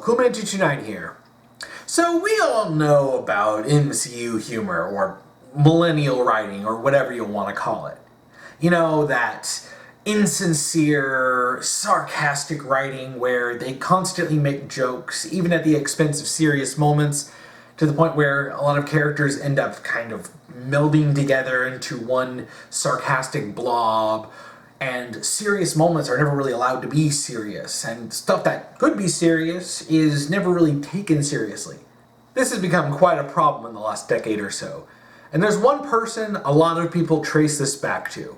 who meant it tonight here? So we all know about MCU humor, or millennial writing, or whatever you want to call it. You know, that insincere, sarcastic writing where they constantly make jokes, even at the expense of serious moments, to the point where a lot of characters end up kind of melding together into one sarcastic blob, and serious moments are never really allowed to be serious, and stuff that could be serious is never really taken seriously. This has become quite a problem in the last decade or so, and there's one person a lot of people trace this back to: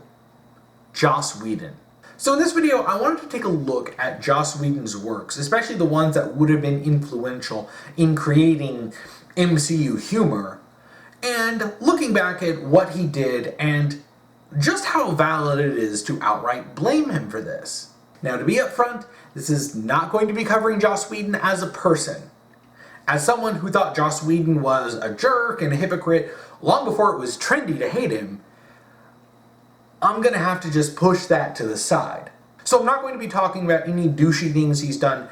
Joss Whedon. So in this video, I wanted to take a look at Joss Whedon's works, especially the ones that would have been influential in creating MCU humor, and looking back at what he did and just how valid it is to outright blame him for this. Now, to be upfront, this is not going to be covering Joss Whedon as a person. As someone who thought Joss Whedon was a jerk and a hypocrite long before it was trendy to hate him, I'm gonna have to just push that to the side. So I'm not going to be talking about any douchey things he's done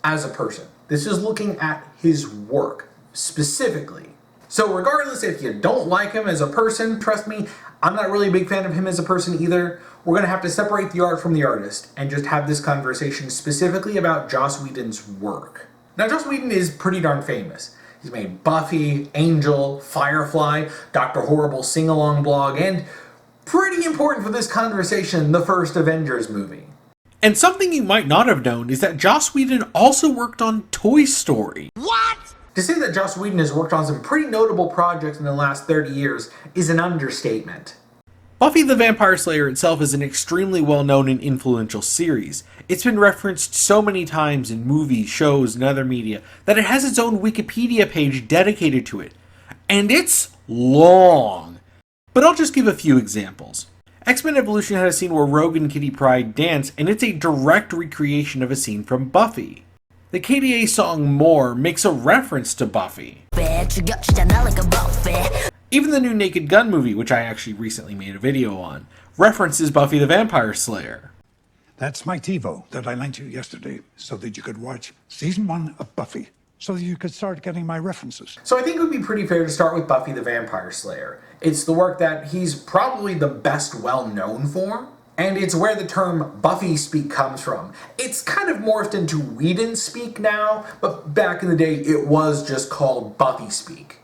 as a person. This is looking at his work, specifically. So regardless if you don't like him as a person, trust me, I'm not really a big fan of him as a person either. We're gonna have to separate the art from the artist and just have this conversation specifically about Joss Whedon's work. Now, Joss Whedon is pretty darn famous. He's made Buffy, Angel, Firefly, Dr. Horrible sing-along blog, and pretty important for this conversation, the first Avengers movie. And something you might not have known is that Joss Whedon also worked on Toy Story. What? To say that Joss Whedon has worked on some pretty notable projects in the last 30 years is an understatement. Buffy the Vampire Slayer itself is an extremely well-known and influential series. It's been referenced so many times in movies, shows, and other media that it has its own Wikipedia page dedicated to it. And it's long. But I'll just give a few examples. X-Men Evolution had a scene where Rogue and Kitty Pryde dance, and it's a direct recreation of a scene from Buffy. The KDA song More makes a reference to Buffy. Even the new Naked Gun movie, which I actually recently made a video on, references Buffy the Vampire Slayer. That's my TiVo that I lent you yesterday so that you could watch season 1 of Buffy, so that you could start getting my references. So I think it would be pretty fair to start with Buffy the Vampire Slayer. It's the work that he's probably the best well-known for, and it's where the term Buffy speak comes from. It's kind of morphed into Whedon speak now, but back in the day it was just called Buffy speak.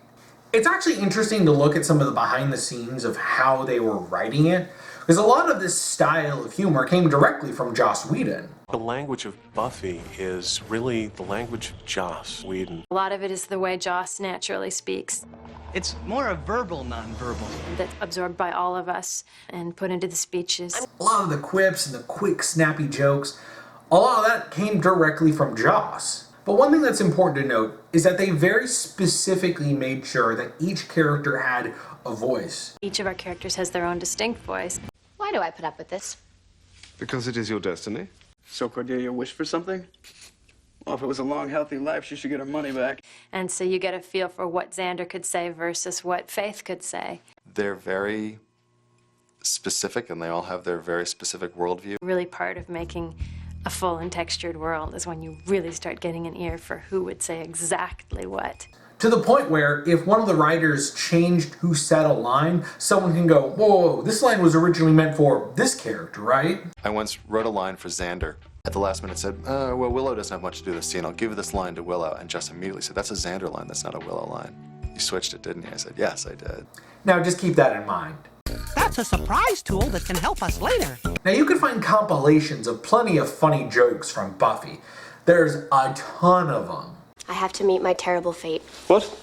It's actually interesting to look at some of the behind the scenes of how they were writing it, because a lot of this style of humor came directly from Joss Whedon. The language of Buffy is really the language of Joss Whedon. A lot of it is the way Joss naturally speaks. It's more a verbal, non-verbal. That's absorbed by all of us and put into the speeches. A lot of the quips and the quick, snappy jokes, a lot of that came directly from Joss. But one thing that's important to note is that they very specifically made sure that each character had a voice. Each of our characters has their own distinct voice. Why do I put up with this? Because it is your destiny. So Cordelia wished for something? Well, if it was a long, healthy life, she should get her money back. And so you get a feel for what Xander could say versus what Faith could say. They're very specific, and they all have their very specific worldview. Really part of making a full and textured world is when you really start getting an ear for who would say exactly what. To the point where if one of the writers changed who said a line, someone can go, whoa, this line was originally meant for this character, right? I once wrote a line for Xander. At the last minute said, well, Willow doesn't have much to do with this scene. I'll give this line to Willow. And Jess immediately said, that's a Xander line, that's not a Willow line. You switched it, didn't you? I said, yes, I did. Now just keep that in mind. That's a surprise tool that can help us later. Now you can find compilations of plenty of funny jokes from Buffy. There's a ton of them. I have to meet my terrible fate. What?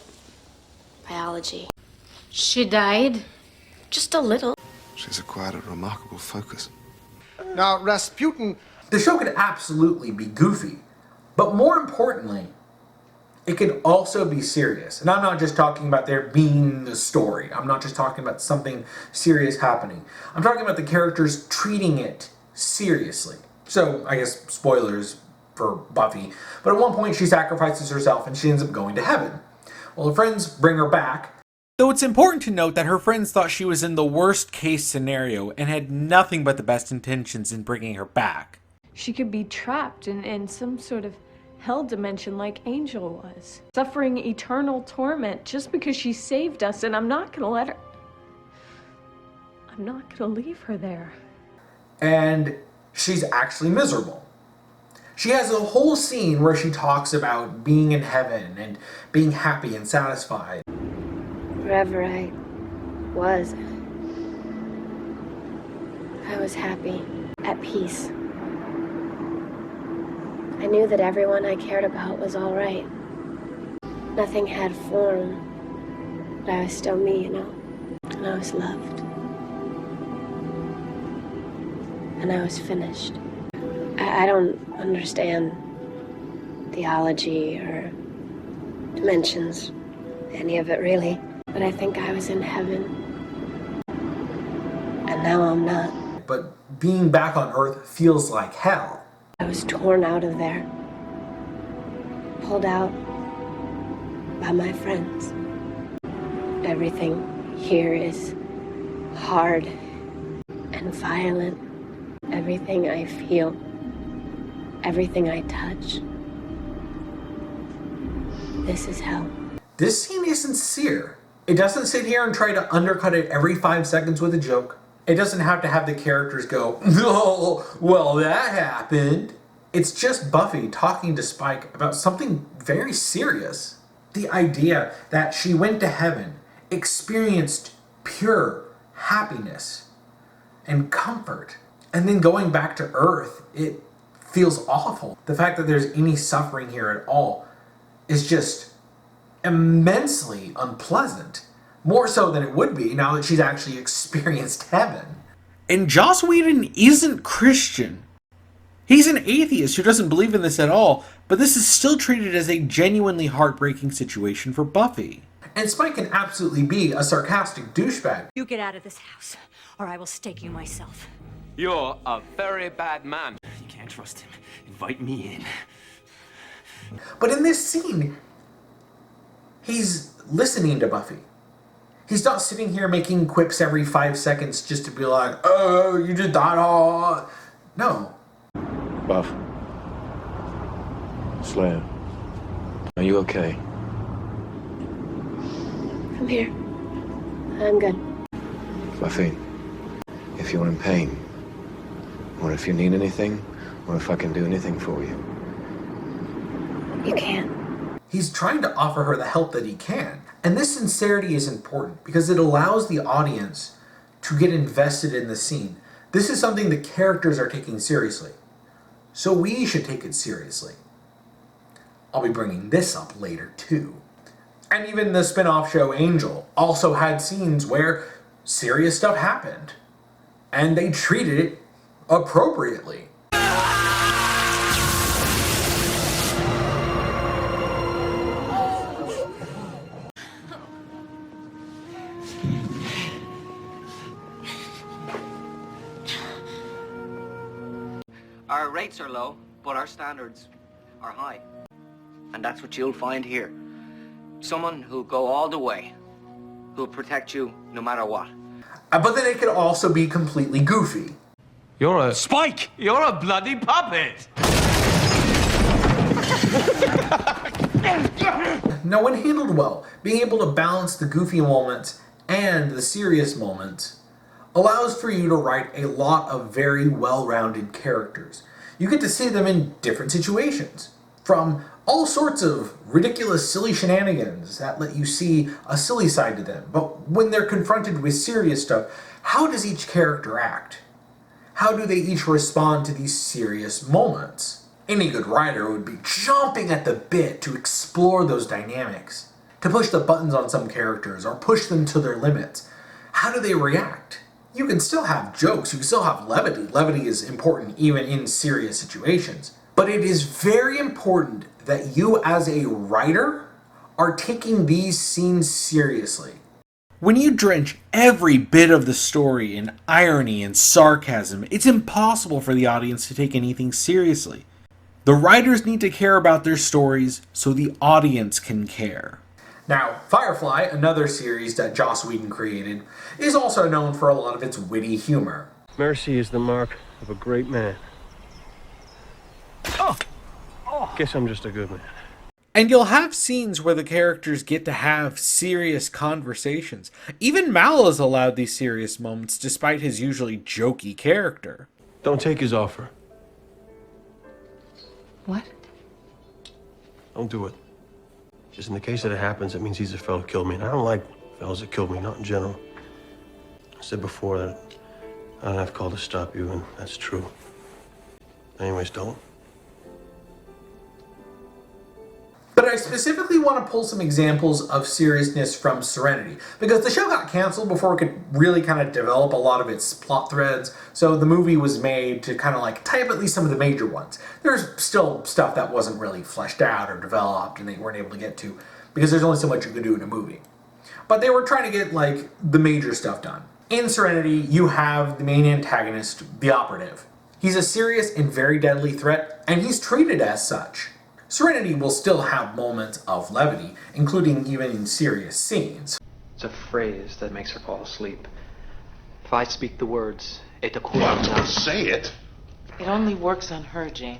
Biology. She died? Just a little. She's acquired a remarkable focus. Now, Rasputin... The show could absolutely be goofy, but more importantly, it could also be serious. And I'm not just talking about there being a story. I'm not just talking about something serious happening. I'm talking about the characters treating it seriously. So, I guess, spoilers for Buffy. But at one point, she sacrifices herself and she ends up going to heaven. Well, her friends bring her back. Though it's important to note that her friends thought she was in the worst case scenario and had nothing but the best intentions in bringing her back. She could be trapped in some sort of hell dimension like Angel was, suffering eternal torment just because she saved us, and I'm not gonna let her. I'm not gonna leave her there. And she's actually miserable. She has a whole scene where she talks about being in heaven and being happy and satisfied. Wherever I was happy, at peace. I knew that everyone I cared about was all right. Nothing had form, but I was still me, you know? And I was loved. And I was finished. I don't understand theology or dimensions, any of it really, but I think I was in heaven. And now I'm not. But being back on Earth feels like hell. I was torn out of there. Pulled out by my friends. Everything here is hard and violent. Everything I feel, everything I touch. This is hell. This scene is sincere. It doesn't sit here and try to undercut it every 5 seconds with a joke. It doesn't have to have the characters go, oh, well, that happened. It's just Buffy talking to Spike about something very serious. The idea that she went to heaven, experienced pure happiness and comfort, and then going back to Earth, it feels awful. The fact that there's any suffering here at all is just immensely unpleasant. More so than it would be now that she's actually experienced heaven. And Joss Whedon isn't Christian. He's an atheist who doesn't believe in this at all, but this is still treated as a genuinely heartbreaking situation for Buffy. And Spike can absolutely be a sarcastic douchebag. You get out of this house, or I will stake you myself. You're a very bad man. You can't trust him. Invite me in. But in this scene, he's listening to Buffy. He's not sitting here making quips every 5 seconds just to be like, oh, you did that all. No. Buff. Slam. Are you okay? I'm here. I'm good. Buffy, if you're in pain, or if you need anything, or if I can do anything for you. You can't. He's trying to offer her the help that he can. And this sincerity is important because it allows the audience to get invested in the scene. This is something the characters are taking seriously. So we should take it seriously. I'll be bringing this up later too. And even the spin-off show Angel also had scenes where serious stuff happened. And they treated it appropriately. Our rates are low, but our standards are high. And that's what you'll find here. Someone who'll go all the way, who'll protect you no matter what. But then it could also be completely goofy. You're a... Spike! You're a bloody puppet! Now, when handled well, being able to balance the goofy moments and the serious moments allows for you to write a lot of very well-rounded characters. You get to see them in different situations, from all sorts of ridiculous, silly shenanigans that let you see a silly side to them. But when they're confronted with serious stuff, how does each character act? How do they each respond to these serious moments? Any good writer would be chomping at the bit to explore those dynamics, to push the buttons on some characters or push them to their limits. How do they react? You can still have jokes, you can still have levity. Levity is important even in serious situations. But it is very important that you as a writer are taking these scenes seriously. When you drench every bit of the story in irony and sarcasm, it's impossible for the audience to take anything seriously. The writers need to care about their stories so the audience can care. Now, Firefly, another series that Joss Whedon created, is also known for a lot of its witty humor. Mercy is the mark of a great man. Oh! Oh! Guess I'm just a good man. And you'll have scenes where the characters get to have serious conversations. Even Mal is allowed these serious moments despite his usually jokey character. Don't take his offer. What? Don't do it. Just in the case that it happens, it means he's the fellow who killed me. And I don't like fellows that killed me, not in general. I said before that I don't have call to stop you, and that's true. Anyways, don't. But I specifically want to pull some examples of seriousness from Serenity, because the show got canceled before it could really kind of develop a lot of its plot threads, so the movie was made to kind of like tie up at least some of the major ones. There's still stuff that wasn't really fleshed out or developed and they weren't able to get to, because there's only so much you could do in a movie. But they were trying to get like the major stuff done. In Serenity, you have the main antagonist, the Operative. He's a serious and very deadly threat, and he's treated as such. Serenity will still have moments of levity, including even in serious scenes. It's a phrase that makes her fall asleep. If I speak the words, don't say it. It only works on her, Jane.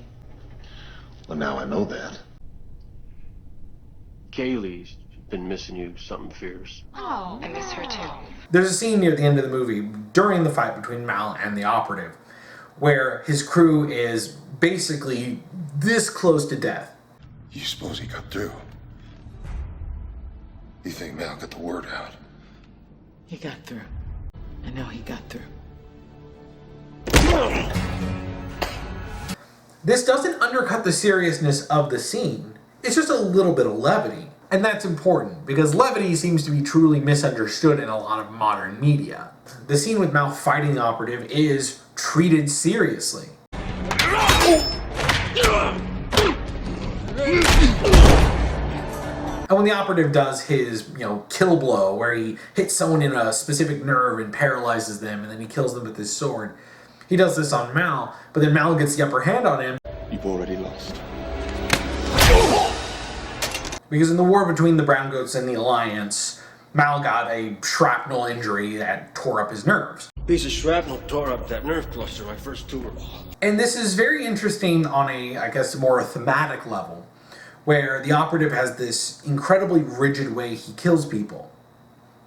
Well, now I know that. Kaylee's been missing you something fierce. Oh, I miss her too. There's a scene near the end of the movie, during the fight between Mal and the Operative, where his crew is basically this close to death. You suppose he got through? You think Mal got the word out? He got through. I know he got through. This doesn't undercut the seriousness of the scene. It's just a little bit of levity. And that's important, because levity seems to be truly misunderstood in a lot of modern media. The scene with Mal fighting the Operative is treated seriously. And when the Operative does his, kill blow, where he hits someone in a specific nerve and paralyzes them, and then he kills them with his sword, he does this on Mal, but then Mal gets the upper hand on him. You've already lost. Because in the war between the Brown Goats and the Alliance, Mal got a shrapnel injury that tore up his nerves. Piece of shrapnel tore up that nerve cluster my first tour. And this is very interesting on a, more thematic level, where the Operative has this incredibly rigid way he kills people.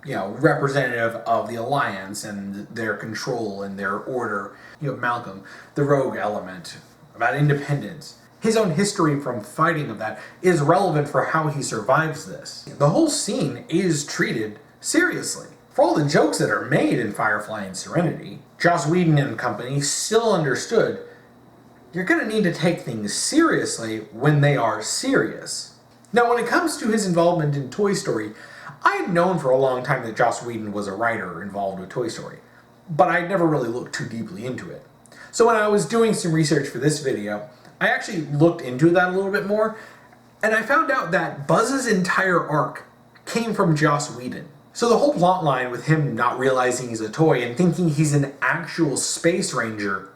Representative of the Alliance and their control and their order. You have Malcolm, the rogue element, about independence. His own history from fighting of that is relevant for how he survives this. The whole scene is treated seriously. For all the jokes that are made in Firefly and Serenity, Joss Whedon and company still understood you're going to need to take things seriously when they are serious. Now, when it comes to his involvement in Toy Story, I had known for a long time that Joss Whedon was a writer involved with Toy Story, but I'd never really looked too deeply into it. So when I was doing some research for this video, I actually looked into that a little bit more, and I found out that Buzz's entire arc came from Joss Whedon. So the whole plot line with him not realizing he's a toy and thinking he's an actual space ranger,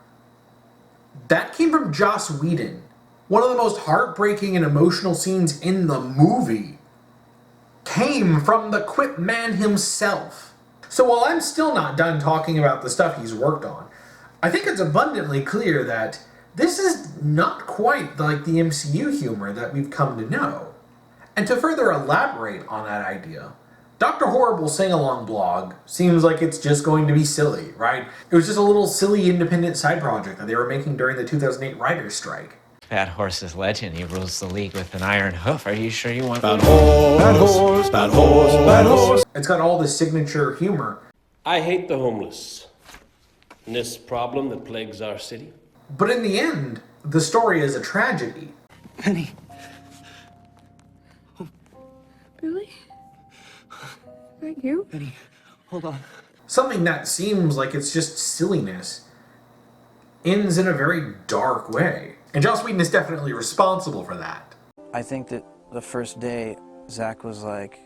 that came from Joss Whedon. One of the most heartbreaking and emotional scenes in the movie came from the Quip man himself. So while I'm still not done talking about the stuff he's worked on, I think it's abundantly clear that this is not quite like the MCU humor that we've come to know. And to further elaborate on that idea, Dr. Horrible's sing-along blog seems like it's just going to be silly, right? It was just a little silly independent side project that they were making during the 2008 writers' strike. Bad Horse is legend. He rules the league with an iron hoof. Are you sure you want Bad horse, bad horse, bad horse, bad horse. It's got all the signature humor. I hate the homeless and this problem that plagues our city. But in the end, the story is a tragedy. Penny. Really? That you? Penny, hold on. Something that seems like it's just silliness ends in a very dark way. And Joss Whedon is definitely responsible for that. I think that the first day, Zach was like,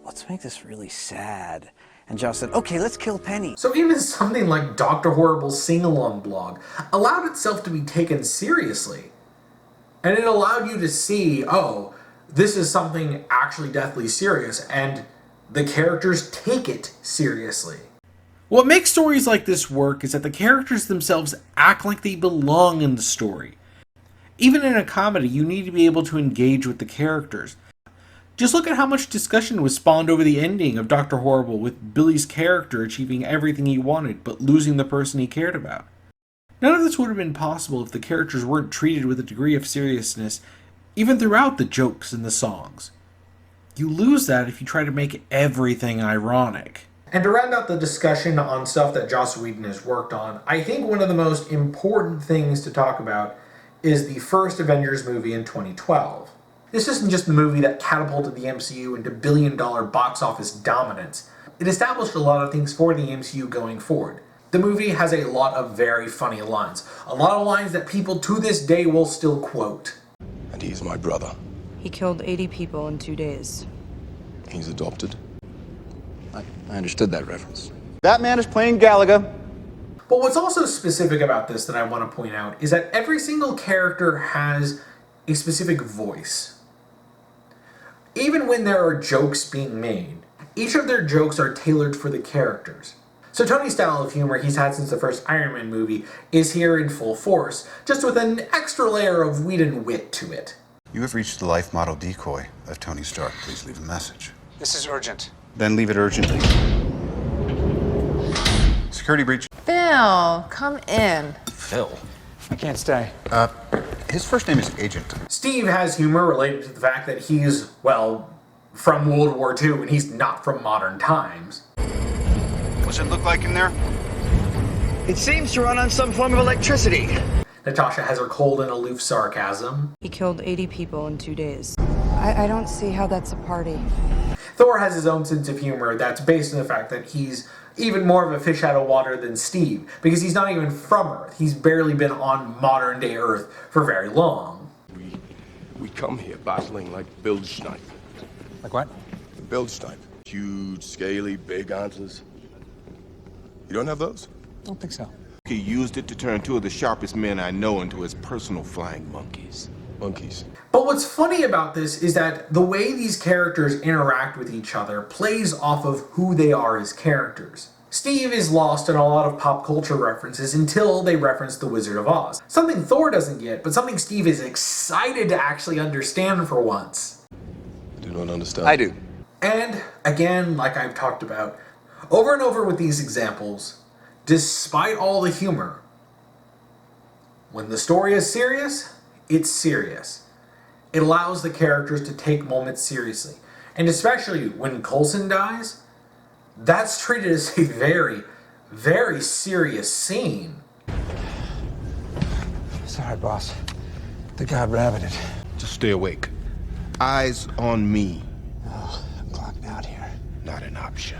let's make this really sad. And Joss said, okay, let's kill Penny. So even something like Dr. Horrible's sing-along blog allowed itself to be taken seriously. And it allowed you to see, oh, this is something actually deathly serious, and the characters take it seriously. What makes stories like this work is that the characters themselves act like they belong in the story. Even in a comedy, you need to be able to engage with the characters. Just look at how much discussion was spawned over the ending of Dr. Horrible, with Billy's character achieving everything he wanted, but losing the person he cared about. None of this would have been possible if the characters weren't treated with a degree of seriousness, even throughout the jokes and the songs. You lose that if you try to make everything ironic. And to round out the discussion on stuff that Joss Whedon has worked on, I think one of the most important things to talk about is the first Avengers movie in 2012. This isn't just the movie that catapulted the MCU into billion-dollar box office dominance. It established a lot of things for the MCU going forward. The movie has a lot of very funny lines. A lot of lines that people to this day will still quote. And he's my brother. He killed 80 people in 2 days. He's adopted. I understood that reference. That man is playing Galaga. But what's also specific about this that I want to point out is that every single character has a specific voice. Even when there are jokes being made, each of their jokes are tailored for the characters. So Tony's style of humor he's had since the first Iron Man movie is here in full force, just with an extra layer of Whedon wit to it. You have reached the life model decoy of Tony Stark. Please leave a message. This is urgent. Then leave it urgently. Security breach. Phil, come in. Phil? I can't stay. His first name is Agent. Steve has humor related to the fact that he's, well, from World War II and he's not from modern times. What's it look like in there? It seems to run on some form of electricity. Natasha has her cold and aloof sarcasm. He killed 80 people in 2 days. I don't see how that's a party. Thor has his own sense of humor that's based on the fact that he's even more of a fish out of water than Steve, because he's not even from Earth. He's barely been on modern day Earth for very long. We come here battling like Bildsnipe. Like what? The Bildsnipe. Huge, scaly, big antlers. You don't have those? Don't think so. He used it to turn two of the sharpest men I know into his personal flying monkeys. Monkeys. But what's funny about this is that the way these characters interact with each other plays off of who they are as characters. Steve is lost in a lot of pop culture references until they reference The Wizard of Oz. Something Thor doesn't get, but something Steve is excited to actually understand for once. I do not understand. I do. And, again, like I've talked about, over and over with these examples, despite all the humor, when the story is serious, it's serious. It allows the characters to take moments seriously. And especially when Coulson dies, that's treated as a very, very serious scene. Sorry, boss. The guy rabbited. Just stay awake. Eyes on me. Oh, I'm clocked out here. Not an option.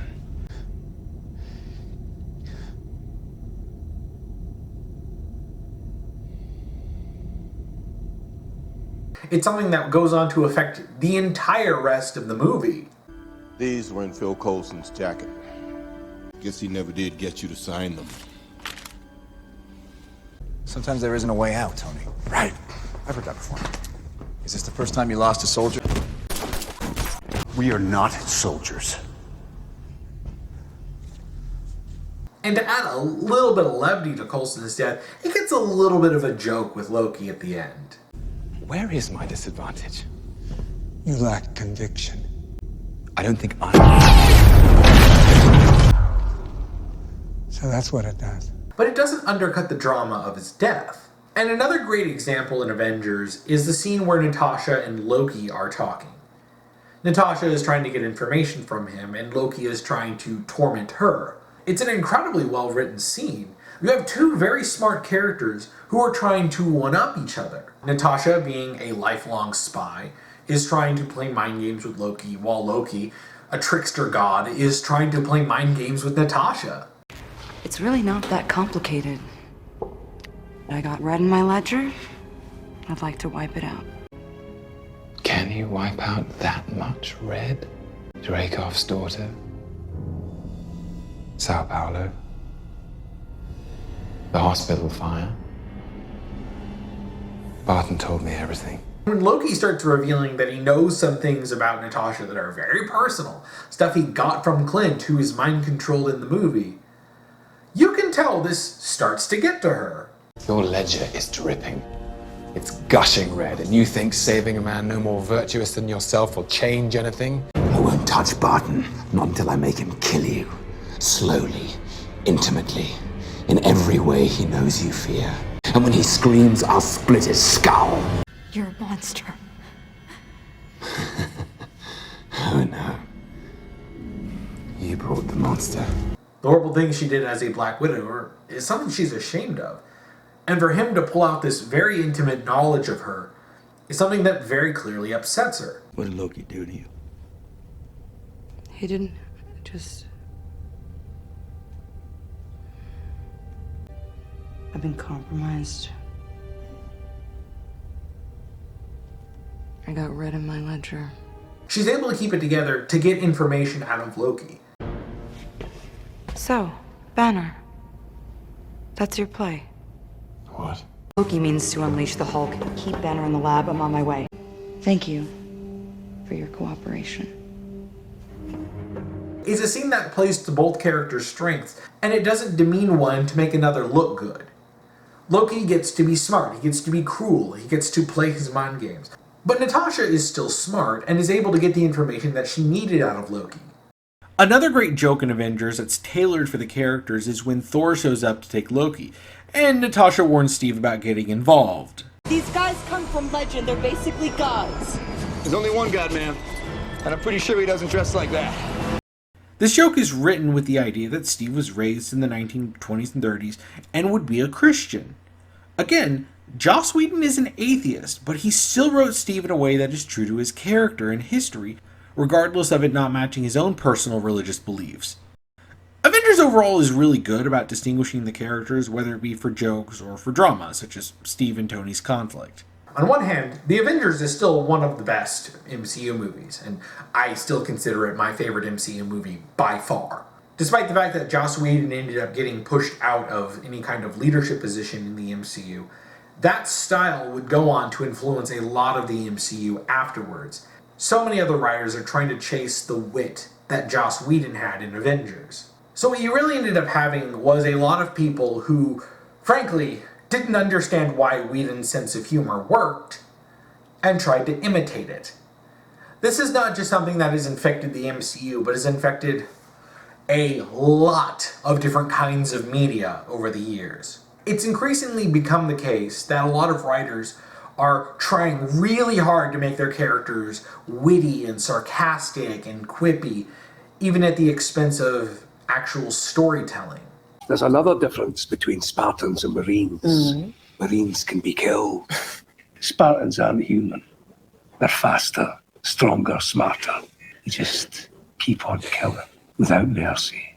It's something that goes on to affect the entire rest of the movie. These were in Phil Coulson's jacket. Guess he never did get you to sign them. Sometimes there isn't a way out, Tony. Right. I've heard that before. Is this the first time you lost a soldier? We are not soldiers. And to add a little bit of levity to Coulson's death, it gets a little bit of a joke with Loki at the end. Where is my disadvantage? You lack conviction. I don't think So that's what it does. But it doesn't undercut the drama of his death. And another great example in Avengers is the scene where Natasha and Loki are talking. Natasha is trying to get information from him, and Loki is trying to torment her. It's an incredibly well-written scene. You have two very smart characters who are trying to one-up each other. Natasha, being a lifelong spy, is trying to play mind games with Loki, while Loki, a trickster god, is trying to play mind games with Natasha. It's really not that complicated. I got red in my ledger. I'd like to wipe it out. Can you wipe out that much red? Dracov's daughter? Sao Paulo? The hospital fire? Barton told me everything. When Loki starts revealing that he knows some things about Natasha that are very personal, stuff he got from Clint, who is mind-controlled in the movie, you can tell this starts to get to her. Your ledger is dripping. It's gushing red, and you think saving a man no more virtuous than yourself will change anything? I won't touch Barton, not until I make him kill you. Slowly, intimately, in every way he knows you fear. And when he screams, I'll split his skull. You're a monster. Oh no. You brought the monster. The horrible thing she did as a Black Widow is something she's ashamed of. And for him to pull out this very intimate knowledge of her is something that very clearly upsets her. What did Loki do to you? He didn't just... I've been compromised. I got red in my ledger. She's able to keep it together to get information out of Loki. So, Banner. That's your play. What? Loki means to unleash the Hulk. Keep Banner in the lab. I'm on my way. Thank you for your cooperation. It's a scene that plays to both characters' strengths, and it doesn't demean one to make another look good. Loki gets to be smart, he gets to be cruel, he gets to play his mind games. But Natasha is still smart and is able to get the information that she needed out of Loki. Another great joke in Avengers that's tailored for the characters is when Thor shows up to take Loki, and Natasha warns Steve about getting involved. These guys come from legend. They're basically gods. There's only one God, ma'am. And I'm pretty sure he doesn't dress like that. This joke is written with the idea that Steve was raised in the 1920s and 30s and would be a Christian. Again, Joss Whedon is an atheist, but he still wrote Steve in a way that is true to his character and history, regardless of it not matching his own personal religious beliefs. Avengers overall is really good about distinguishing the characters, whether it be for jokes or for drama, such as Steve and Tony's conflict. On one hand, The Avengers is still one of the best MCU movies, and I still consider it my favorite MCU movie by far. Despite the fact that Joss Whedon ended up getting pushed out of any kind of leadership position in the MCU, that style would go on to influence a lot of the MCU afterwards. So many other writers are trying to chase the wit that Joss Whedon had in Avengers. So what you really ended up having was a lot of people who, frankly, didn't understand why Whedon's sense of humor worked, and tried to imitate it. This is not just something that has infected the MCU, but has infected a lot of different kinds of media over the years. It's increasingly become the case that a lot of writers are trying really hard to make their characters witty and sarcastic and quippy, even at the expense of actual storytelling. There's another difference between Spartans and Marines. Marines can be killed. Spartans aren't human. They're faster, stronger, smarter. They just keep on killing without mercy.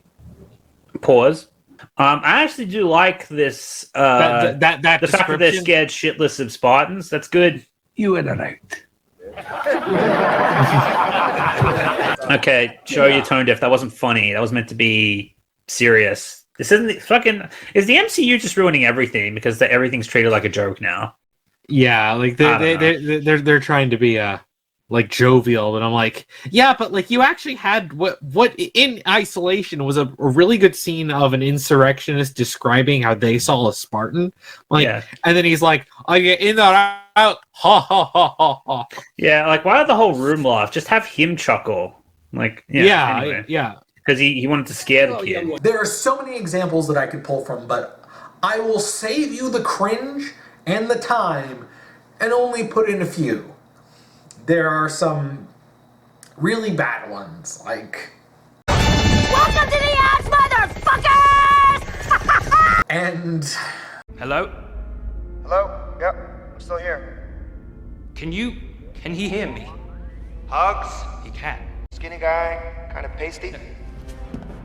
Pause. I actually do like this. That the fact that they're scared shitless of Spartans. That's good. You in and out. Okay, show your tone deaf. That wasn't funny. That was meant to be serious. This isn't fucking. Is the MCU just ruining everything because everything's treated like a joke now? Yeah, like they're trying to be like jovial, and I'm like, yeah, but like you actually had what in isolation was a really good scene of an insurrectionist describing how they saw a Spartan, like, yeah. And then he's like, "Oh yeah, in or out, ha ha ha ha ha." Yeah, like why did the whole room laugh? Just have him chuckle, like anyway. Because he wanted to scare the kid. There are so many examples that I could pull from, but I will save you the cringe and the time and only put in a few. There are some really bad ones, like... Welcome to the ass, motherfuckers! And... Hello? Hello? Yep, I'm still here. Can he hear me? Hugs? He can. Skinny guy, kind of pasty.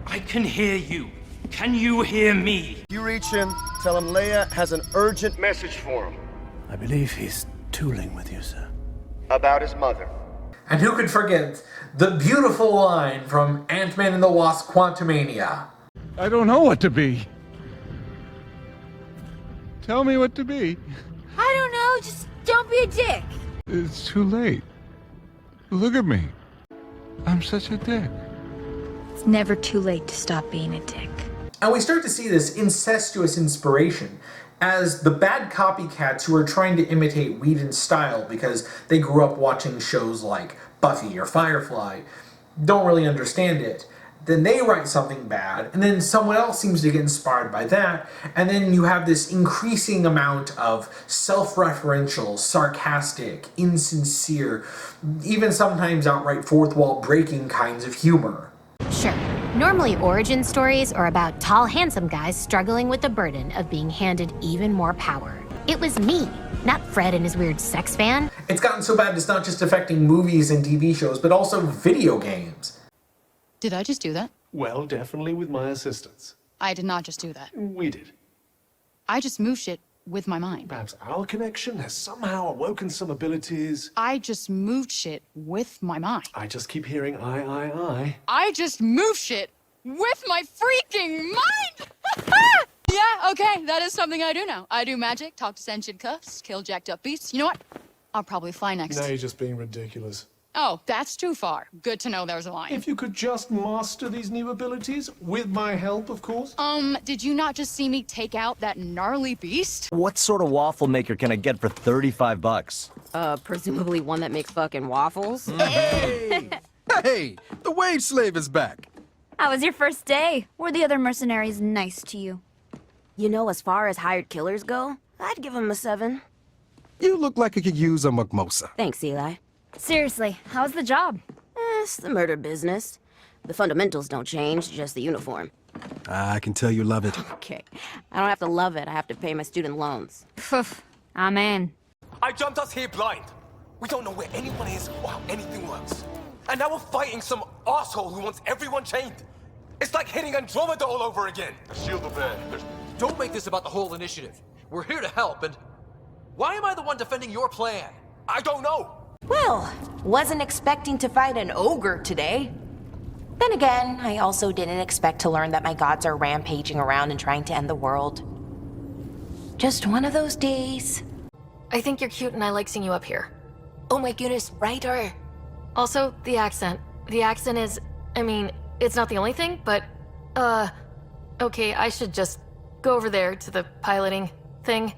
I can hear you. Can you hear me? You reach him, tell him Leia has an urgent message for him. I believe he's tooling with you, sir. About his mother. And who could forget the beautiful line from Ant-Man and the Wasp: Quantumania? I don't know what to be. Tell me what to be. I don't know, just don't be a dick. It's too late. Look at me. I'm such a dick. It's never too late to stop being a dick. And we start to see this incestuous inspiration as the bad copycats who are trying to imitate Whedon's style because they grew up watching shows like Buffy or Firefly, don't really understand it. Then they write something bad, and then someone else seems to get inspired by that, and then you have this increasing amount of self-referential, sarcastic, insincere, even sometimes outright fourth wall breaking kinds of humor. Sure. Normally, origin stories are about tall, handsome guys struggling with the burden of being handed even more power. It was me, not Fred and his weird sex fan. It's gotten so bad it's not just affecting movies and TV shows, but also video games. Did I just do that? Well, definitely with my assistance. I did not just do that. We did. I just moved shit with my mind. Perhaps our connection has somehow awoken some abilities. I just moved shit with my mind. I just keep hearing I. I just moved shit with my freaking mind! Yeah, okay, that is something I do now. I do magic, talk to sentient cuffs, kill jacked up beasts. You know what? I'll probably fly next. Now you're just being ridiculous. Oh, that's too far. Good to know there's a line. If you could just master these new abilities, with my help, of course. Did you not just see me take out that gnarly beast? What sort of waffle maker can I get for $35? Presumably one that makes fucking waffles. Hey! Hey! The wage slave is back! How was your first day? Were the other mercenaries nice to you? You know, as far as hired killers go, I'd give them a 7. You look like you could use a mimosa. Thanks, Eli. Seriously, how's the job? It's the murder business. The fundamentals don't change, just the uniform. I can tell you love it. Okay. I don't have to love it. I have to pay my student loans. Amen. I jumped us here blind. We don't know where anyone is or how anything works. And now we're fighting some asshole who wants everyone chained. It's like hitting Andromeda all over again. Shield the bed. Don't make this about the whole initiative. We're here to help, and why am I the one defending your plan? I don't know. Well, wasn't expecting to fight an ogre today. Then again, I also didn't expect to learn that my gods are rampaging around and trying to end the world. Just one of those days. I think you're cute and I like seeing you up here. Oh my goodness, right? Or also, the accent. The accent is, I mean, it's not the only thing, but, okay, I should just go over there to the piloting thing.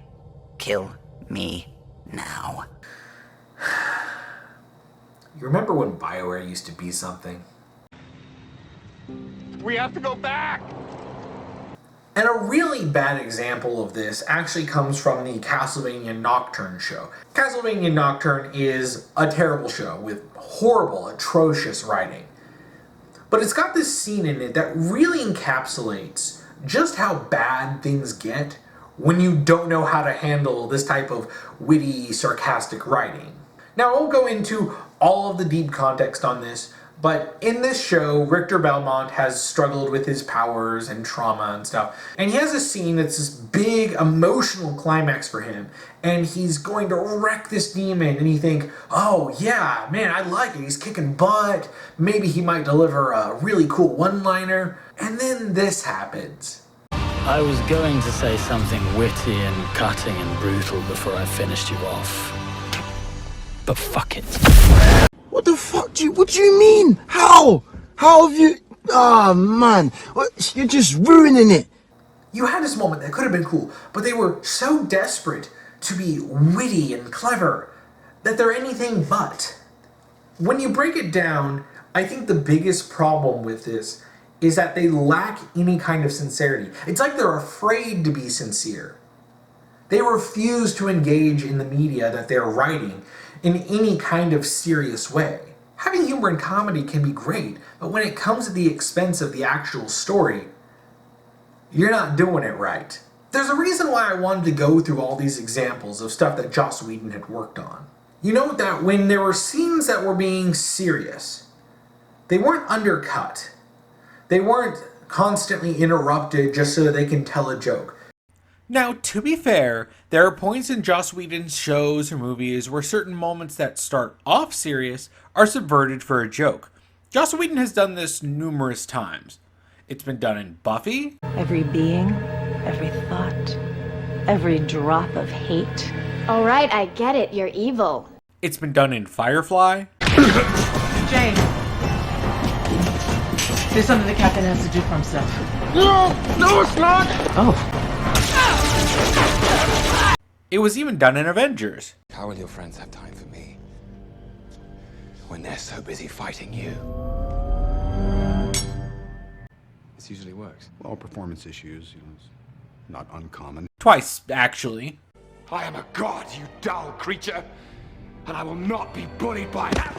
Kill me now. You remember when BioWare used to be something? We have to go back! And a really bad example of this actually comes from the Castlevania Nocturne show. Castlevania Nocturne is a terrible show with horrible, atrocious writing. But it's got this scene in it that really encapsulates just how bad things get when you don't know how to handle this type of witty, sarcastic writing. Now, I won't go into all of the deep context on this, but in this show, Richter Belmont has struggled with his powers and trauma and stuff, and he has a scene that's this big emotional climax for him, and he's going to wreck this demon, and you think, oh yeah, man, I like it, he's kicking butt, maybe he might deliver a really cool one-liner, and then this happens. I was going to say something witty and cutting and brutal before I finished you off. But fuck it. What the fuck what do you mean? How? How have you... Oh, man. You're just ruining it. You had this moment that could have been cool, but they were so desperate to be witty and clever that they're anything but. When you break it down, I think the biggest problem with this is that they lack any kind of sincerity. It's like they're afraid to be sincere. They refuse to engage in the media that they're writing in any kind of serious way. Having humor and comedy can be great, but when it comes at the expense of the actual story, you're not doing it right. There's a reason why I wanted to go through all these examples of stuff that Joss Whedon had worked on. You note that when there were scenes that were being serious, they weren't undercut. They weren't constantly interrupted just so that they can tell a joke. Now, to be fair, there are points in Joss Whedon's shows or movies where certain moments that start off serious are subverted for a joke. Joss Whedon has done this numerous times. It's been done in Buffy. Every being, every thought, every drop of hate. All right, I get it. You're evil. It's been done in Firefly. Jane. There's something the captain has to do for himself. No, it's not. Oh. It was even done in Avengers. How will your friends have time for me when they're so busy fighting you? This usually works. Well, performance issues, it's not uncommon. Twice, actually. I am a god, you dull creature, and I will not be bullied by that.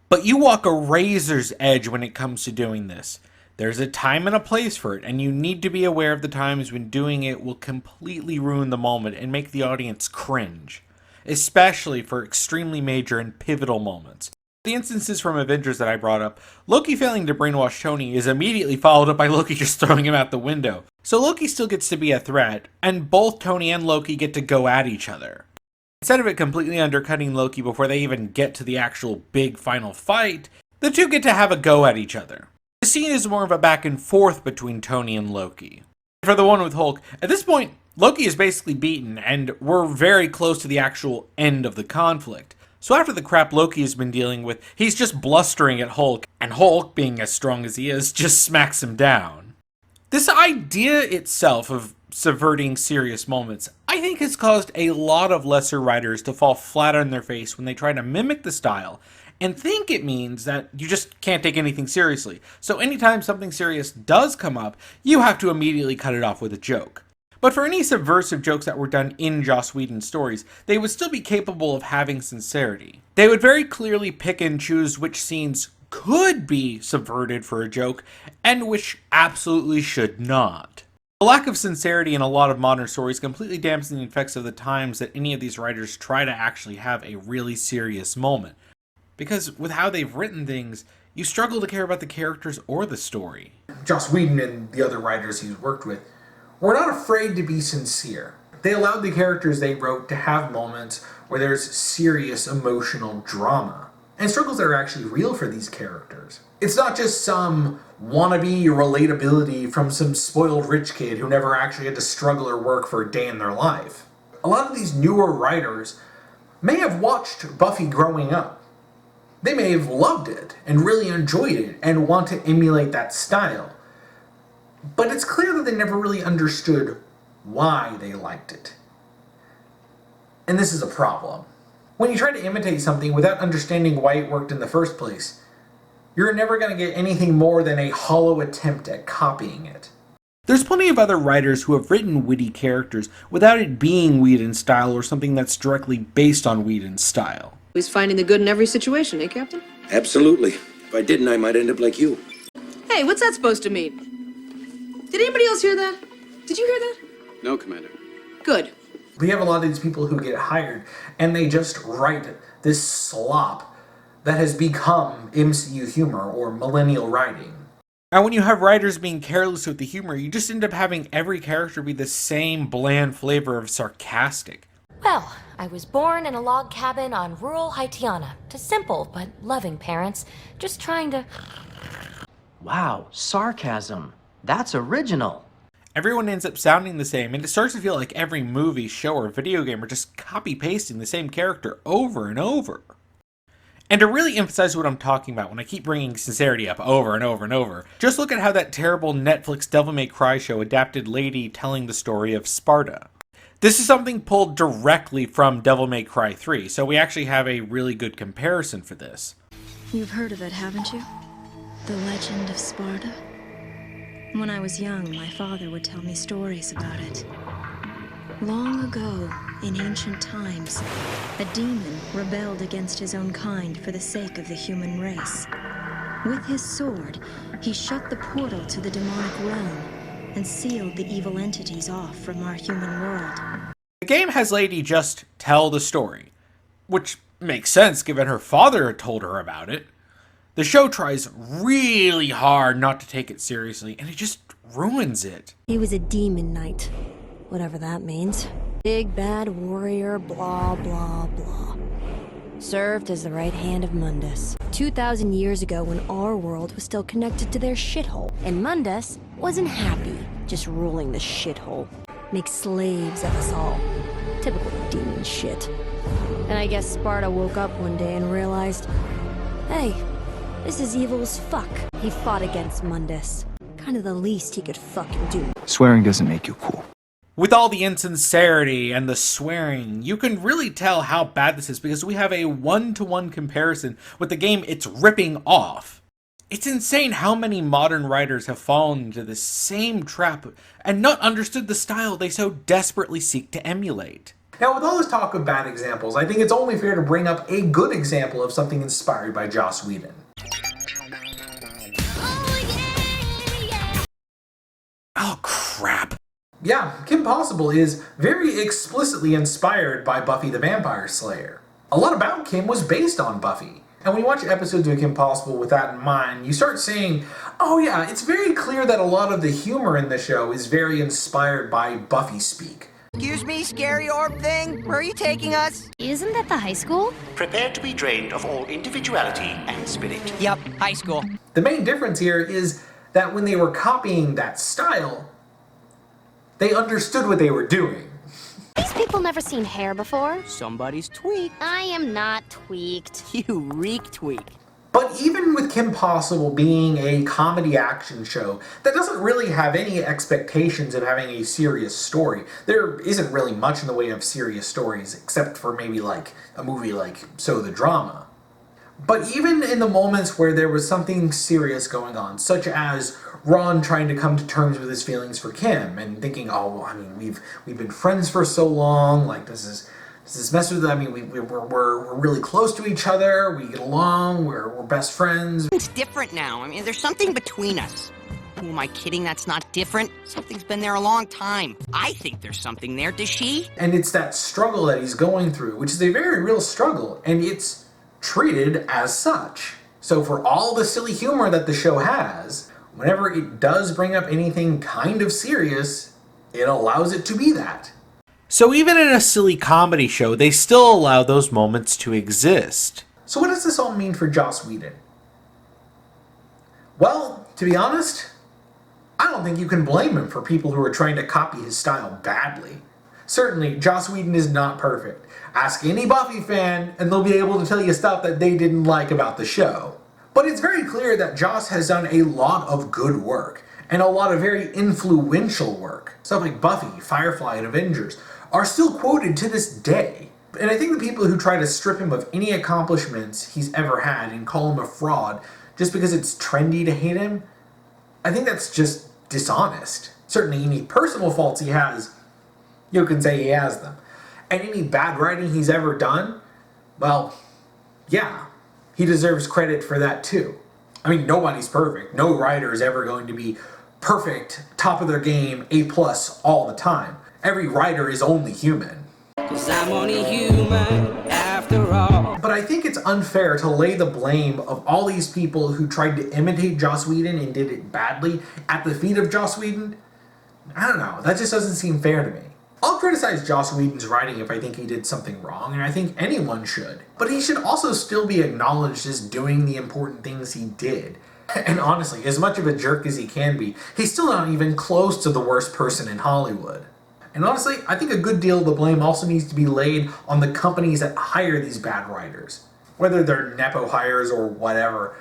But you walk a razor's edge when it comes to doing this. There's a time and a place for it, and you need to be aware of the times when doing it will completely ruin the moment and make the audience cringe, especially for extremely major and pivotal moments. The instances from Avengers that I brought up, Loki failing to brainwash Tony is immediately followed up by Loki just throwing him out the window. So Loki still gets to be a threat, and both Tony and Loki get to go at each other. Instead of it completely undercutting Loki before they even get to the actual big final fight, the two get to have a go at each other. The scene is more of a back and forth between Tony and Loki. For the one with Hulk, at this point, Loki is basically beaten, and we're very close to the actual end of the conflict. So after the crap Loki has been dealing with, he's just blustering at Hulk, and Hulk, being as strong as he is, just smacks him down. This idea itself of subverting serious moments, I think has caused a lot of lesser writers to fall flat on their face when they try to mimic the style, and think it means that you just can't take anything seriously. So anytime something serious does come up, you have to immediately cut it off with a joke. But for any subversive jokes that were done in Joss Whedon's stories, they would still be capable of having sincerity. They would very clearly pick and choose which scenes could be subverted for a joke, and which absolutely should not. The lack of sincerity in a lot of modern stories completely dampens the effects of the times that any of these writers try to actually have a really serious moment. Because with how they've written things, you struggle to care about the characters or the story. Joss Whedon and the other writers he's worked with were not afraid to be sincere. They allowed the characters they wrote to have moments where there's serious emotional drama, and struggles that are actually real for these characters. It's not just some wannabe relatability from some spoiled rich kid who never actually had to struggle or work for a day in their life. A lot of these newer writers may have watched Buffy growing up. They may have loved it and really enjoyed it and want to emulate that style. But it's clear that they never really understood why they liked it. And this is a problem. When you try to imitate something without understanding why it worked in the first place, you're never going to get anything more than a hollow attempt at copying it. There's plenty of other writers who have written witty characters without it being Whedon's style or something that's directly based on Whedon's style. He's finding the good in every situation, eh, Captain? Absolutely. If I didn't, I might end up like you. Hey, what's that supposed to mean? Did anybody else hear that? Did you hear that? No, Commander. Good. We have a lot of these people who get hired and they just write this slop that has become MCU humor or millennial writing. And when you have writers being careless with the humor, you just end up having every character be the same bland flavor of sarcastic. Well, I was born in a log cabin on rural Haitiana to simple but loving parents, just trying to... Wow, sarcasm. That's original. Everyone ends up sounding the same, and it starts to feel like every movie, show, or video game are just copy-pasting the same character over and over. And to really emphasize what I'm talking about when I keep bringing sincerity up over and over and over, just look at how that terrible Netflix Devil May Cry show adapted Lady telling the story of Sparta. This is something pulled directly from Devil May Cry 3, so we actually have a really good comparison for this. You've heard of it, haven't you? The Legend of Sparta? When I was young, my father would tell me stories about it. Long ago, in ancient times, a demon rebelled against his own kind for the sake of the human race. With his sword, he shut the portal to the demonic realm and sealed the evil entities off from our human world. The game has Lady just tell the story, which makes sense given her father had told her about it. The show tries really hard not to take it seriously, and it just ruins it. He was a demon knight, whatever that means. Big bad warrior, blah, blah, blah. Served as the right hand of Mundus. 2,000 years ago when our world was still connected to their shithole. And Mundus wasn't happy just ruling the shithole. Make slaves of us all. Typical demon shit. And I guess Sparta woke up one day and realized, hey, this is evil as fuck. He fought against Mundus. Kind of the least he could fucking do. Swearing doesn't make you cool. With all the insincerity and the swearing, you can really tell how bad this is because we have a one-to-one comparison with the game it's ripping off. It's insane how many modern writers have fallen into the same trap and not understood the style they so desperately seek to emulate. Now, with all this talk of bad examples, I think it's only fair to bring up a good example of something inspired by Joss Whedon. Oh, crap. Yeah, Kim Possible is very explicitly inspired by Buffy the Vampire Slayer. A lot about Kim was based on Buffy. And when you watch episodes of Kim Possible with that in mind, you start saying, oh yeah, it's very clear that a lot of the humor in the show is very inspired by Buffy speak. Excuse me, scary orb thing? Where are you taking us? Isn't that the high school? Prepare to be drained of all individuality and spirit. Yep, high school. The main difference here is that when they were copying that style, they understood what they were doing. These people never seen hair before. Somebody's tweaked. I am not tweaked. You reek tweak. But even with Kim Possible being a comedy action show that doesn't really have any expectations of having a serious story, there isn't really much in the way of serious stories except for maybe like a movie like So the Drama. But even in the moments where there was something serious going on, such as Ron trying to come to terms with his feelings for Kim and thinking, oh, well, I mean, we've been friends for so long, like, does this mess with, I mean, we're really close to each other, we get along, we're best friends. It's different now. I mean, there's something between us. Who am I kidding? That's not different. Something's been there a long time. I think there's something there. Does she? And it's that struggle that he's going through, which is a very real struggle, and it's treated as such. So for all the silly humor that the show has, whenever it does bring up anything kind of serious, it allows it to be that. So even in a silly comedy show, they still allow those moments to exist. So what does this all mean for Joss Whedon? Well, to be honest, I don't think you can blame him for people who are trying to copy his style badly. Certainly, Joss Whedon is not perfect. Ask any Buffy fan, and they'll be able to tell you stuff that they didn't like about the show. But it's very clear that Joss has done a lot of good work, and a lot of very influential work. Stuff like Buffy, Firefly, and Avengers are still quoted to this day. And I think the people who try to strip him of any accomplishments he's ever had and call him a fraud just because it's trendy to hate him, I think that's just dishonest. Certainly any personal faults he has, you can say he has them. And any bad writing he's ever done, well, yeah, he deserves credit for that too. I mean, nobody's perfect. No writer is ever going to be perfect, top of their game, A+ all the time. Every writer is only human. 'Cause I'm only human after all. But I think it's unfair to lay the blame of all these people who tried to imitate Joss Whedon and did it badly at the feet of Joss Whedon. I don't know, that just doesn't seem fair to me. I'll criticize Joss Whedon's writing if I think he did something wrong, and I think anyone should. But he should also still be acknowledged as doing the important things he did. And honestly, as much of a jerk as he can be, he's still not even close to the worst person in Hollywood. And honestly, I think a good deal of the blame also needs to be laid on the companies that hire these bad writers. Whether they're Nepo hires or whatever,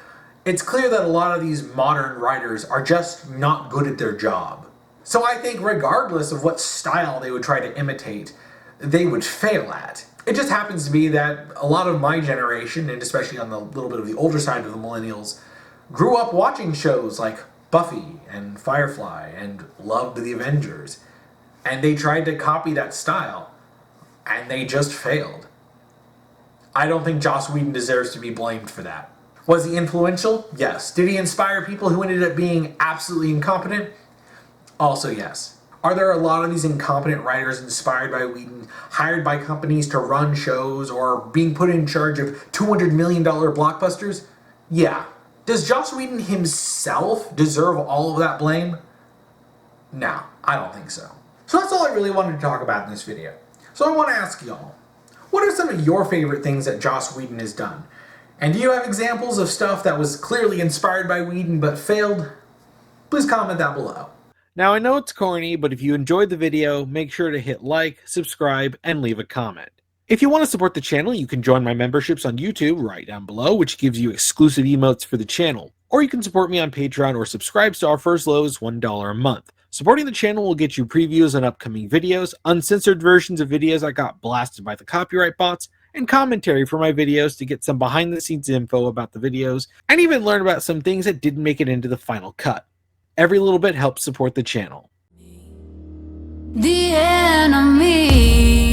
it's clear that a lot of these modern writers are just not good at their job. So I think regardless of what style they would try to imitate, they would fail at. It just happens to be that a lot of my generation, and especially on the little bit of the older side of the millennials, grew up watching shows like Buffy and Firefly and loved the Avengers. And they tried to copy that style, and they just failed. I don't think Joss Whedon deserves to be blamed for that. Was he influential? Yes. Did he inspire people who ended up being absolutely incompetent? Also yes. Are there a lot of these incompetent writers inspired by Whedon, hired by companies to run shows, or being put in charge of $200 million blockbusters? Yeah. Does Joss Whedon himself deserve all of that blame? No, I don't think so. So that's all I really wanted to talk about in this video. So I want to ask y'all, what are some of your favorite things that Joss Whedon has done? And do you have examples of stuff that was clearly inspired by Whedon but failed? Please comment down below. Now I know it's corny, but if you enjoyed the video, make sure to hit like, subscribe, and leave a comment. If you want to support the channel, you can join my memberships on YouTube right down below, which gives you exclusive emotes for the channel. Or you can support me on Patreon or subscribe so our first low is $1 a month. So Supporting the channel will get you previews on upcoming videos, uncensored versions of videos that got blasted by the copyright bots, and commentary for my videos to get some behind the scenes info about the videos, and even learn about some things that didn't make it into the final cut. Every little bit helps support the channel. The enemy.